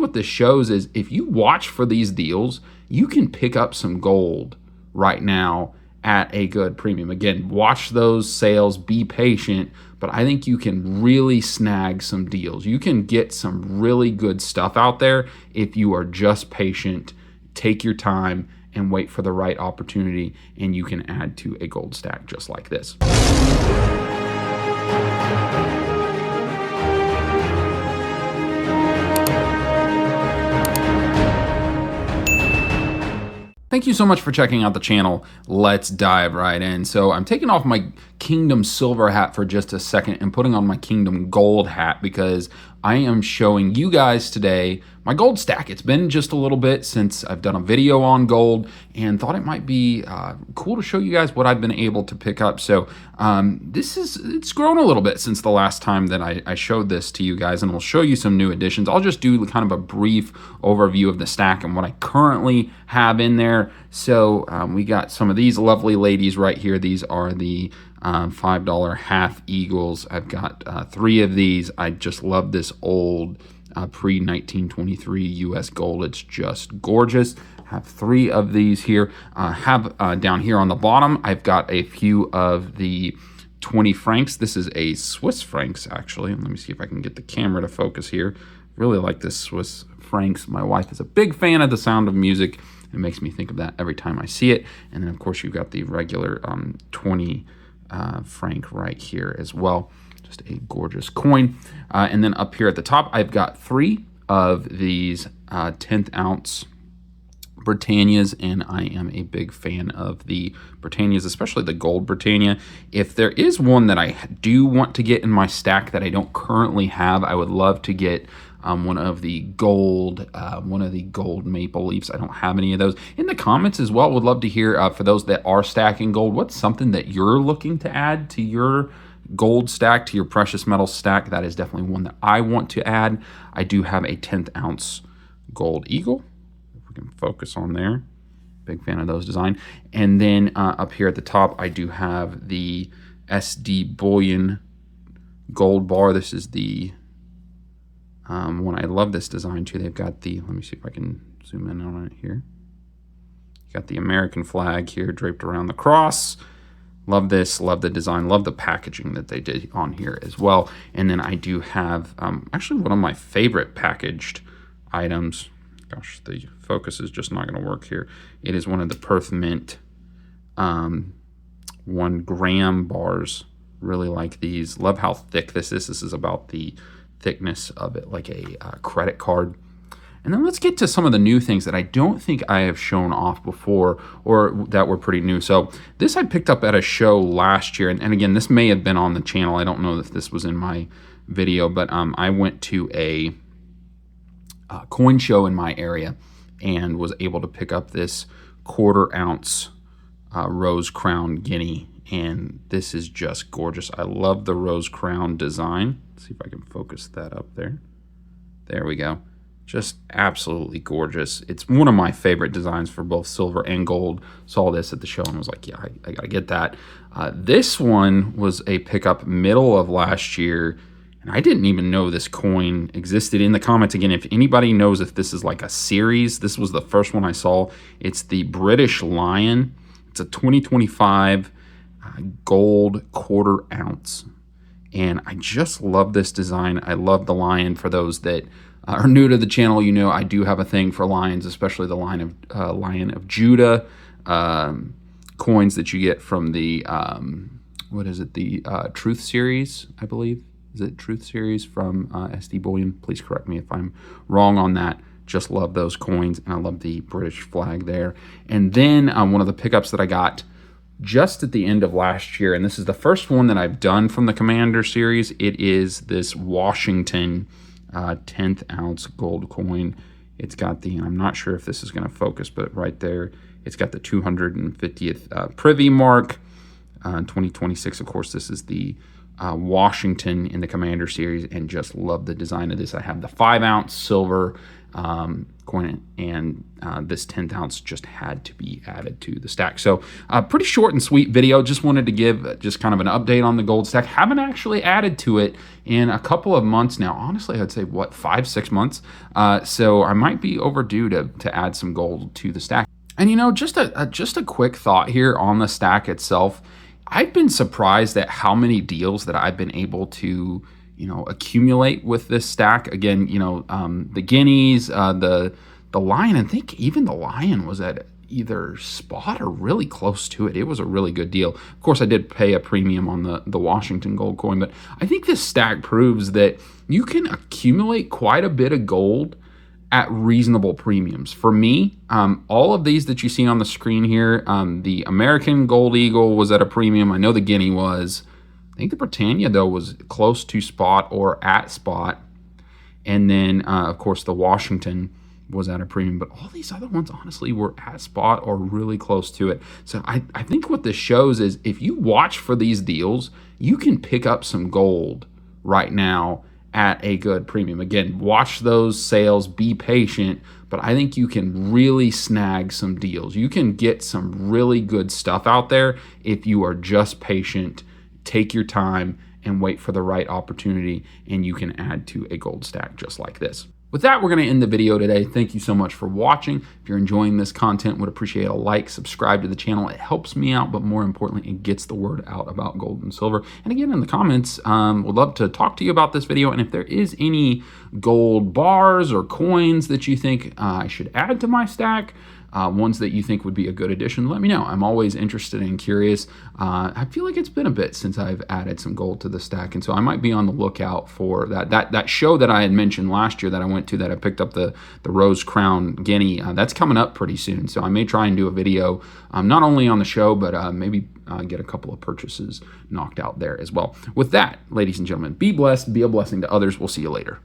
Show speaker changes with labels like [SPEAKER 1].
[SPEAKER 1] what this shows is if you watch for these deals, you can pick up some gold right now at a good premium. Again, watch those sales, be patient, but I think you can really snag some deals. You can get some really good stuff out there if you are just patient, take your time, and wait for the right opportunity, and you can add to a gold stack just like this. Thank you so much for checking out the channel. Let's dive right in. So I'm taking off my Kingdom Silver hat for just a second and putting on my Kingdom Gold hat because I am showing you guys today my gold stack. It's been just a little bit since I've done a video on gold and thought it might be cool to show you guys what I've been able to pick up. So it's grown a little bit since the last time that I showed this to you guys, and we'll show you some new additions. I'll just do kind of a brief overview of the stack and what I currently have in there. So we got some of these lovely ladies right here. These are the $5 half eagles. I've got 3 of these. I just love this old pre-1923 US gold. It's just gorgeous. Have 3 of these here. Down here on the bottom, I've got a few of the 20 francs. This is a Swiss francs, actually. Let me see if I can get the camera to focus here. Really like this Swiss francs. My wife is a big fan of the sound of music. It makes me think of that every time I see it. And then, of course, you've got the regular 20 franc right here as well. Just a gorgeous coin. And then up here at the top, I've got 3 of these 10th ounce Britannias, and I am a big fan of the Britannias, especially the gold Britannia. If there is one that I do want to get in my stack that I don't currently have, I would love to get one of the gold maple leafs. I don't have any of those. In the comments as well, would love to hear for those that are stacking gold, what's something that you're looking to add to your gold stack, to your precious metal stack? That is definitely one that I want to add. I do have a 10th ounce gold eagle. If we can focus on there. Big fan of those design. And then up here at the top, I do have the SD Bullion gold bar. This is the one. I love this design too. They've got the, let me see if I can zoom in on it here. Got the American flag here draped around the cross. Love this, love the design, love the packaging that they did on here as well. And then I do have actually one of my favorite packaged items. Gosh, the focus is just not going to work here. It is one of the Perth Mint 1 gram bars. Really like these. Love how thick this is. This is about the thickness of it, like a credit card. And then let's get to some of the new things that I don't think I have shown off before or that were pretty new. So this I picked up at a show last year. And again, this may have been on the channel. I don't know if this was in my video, but I went to a coin show in my area and was able to pick up this 1/4 ounce rose crown guinea. And this is just gorgeous. I love the rose crown design. Let's see if I can focus that up there. There we go. Just absolutely gorgeous. It's one of my favorite designs for both silver and gold. Saw this at the show and was like, yeah, I gotta get that. This one was a pickup middle of last year, and I didn't even know this coin existed. In the comments, again, if anybody knows if this is like a series, this was the first one I saw. It's the British Lion. It's a 2025 gold 1/4 ounce. And I just love this design. I love the lion. For those that are new to the channel, you know I do have a thing for lions, especially the Lion of Judah coins that you get from the, what is it, the Truth series, I believe. Is it Truth series from SD Bullion? Please correct me if I'm wrong on that. Just love those coins, and I love the British flag there. And then one of the pickups that I got just at the end of last year, and this is the first one that I've done from the Commander series. It is this Washington 10th ounce gold coin. It's got the, I'm not sure if this is going to focus, but right there, it's got the 250th privy mark. 2026, of course, this is the Washington in the Commander series, and just love the design of this. I have the 5 ounce silver coin, and this 10th ounce just had to be added to the stack. So pretty short and sweet video. Just wanted to give just kind of an update on the gold stack. Haven't actually added to it in a couple of months now. Honestly, I'd say, what, 5-6 months? So I might be overdue to add some gold to the stack. And you know, just a quick thought here on the stack itself. I've been surprised at how many deals that I've been able to, you know, accumulate with this stack. Again, you know, the guineas, the lion, I think even the lion was at either spot or really close to it. It was a really good deal. Of course, I did pay a premium on the Washington gold coin, but I think this stack proves that you can accumulate quite a bit of gold at reasonable premiums. For me, all of these that you see on the screen here, the American Gold Eagle was at a premium. I know the Guinea was. I think the Britannia, though, was close to spot or at spot. And then, of course, the Washington was at a premium. But all these other ones, honestly, were at spot or really close to it. So I think what this shows is if you watch for these deals, you can pick up some gold right now at a good premium. Again, watch those sales, be patient, but I think you can really snag some deals. You can get some really good stuff out there if you are just patient, take your time, and wait for the right opportunity, and you can add to a gold stack just like this. With that, we're going to end the video today. Thank you so much for watching. If you're enjoying this content, would appreciate a like, subscribe to the channel. It helps me out, but more importantly, it gets the word out about gold and silver. And again, in the comments, would love to talk to you about this video. And if there is any gold bars or coins that you think I should add to my stack, ones that you think would be a good addition, let me know. I'm always interested and curious. I feel like it's been a bit since I've added some gold to the stack, and so I might be on the lookout for that show that I had mentioned last year that I went to, that I picked up the Rose Crown Guinea. That's coming up pretty soon, so I may try and do a video not only on the show, but maybe get a couple of purchases knocked out there as well. With that, ladies and gentlemen, be blessed, be a blessing to others. We'll see you later.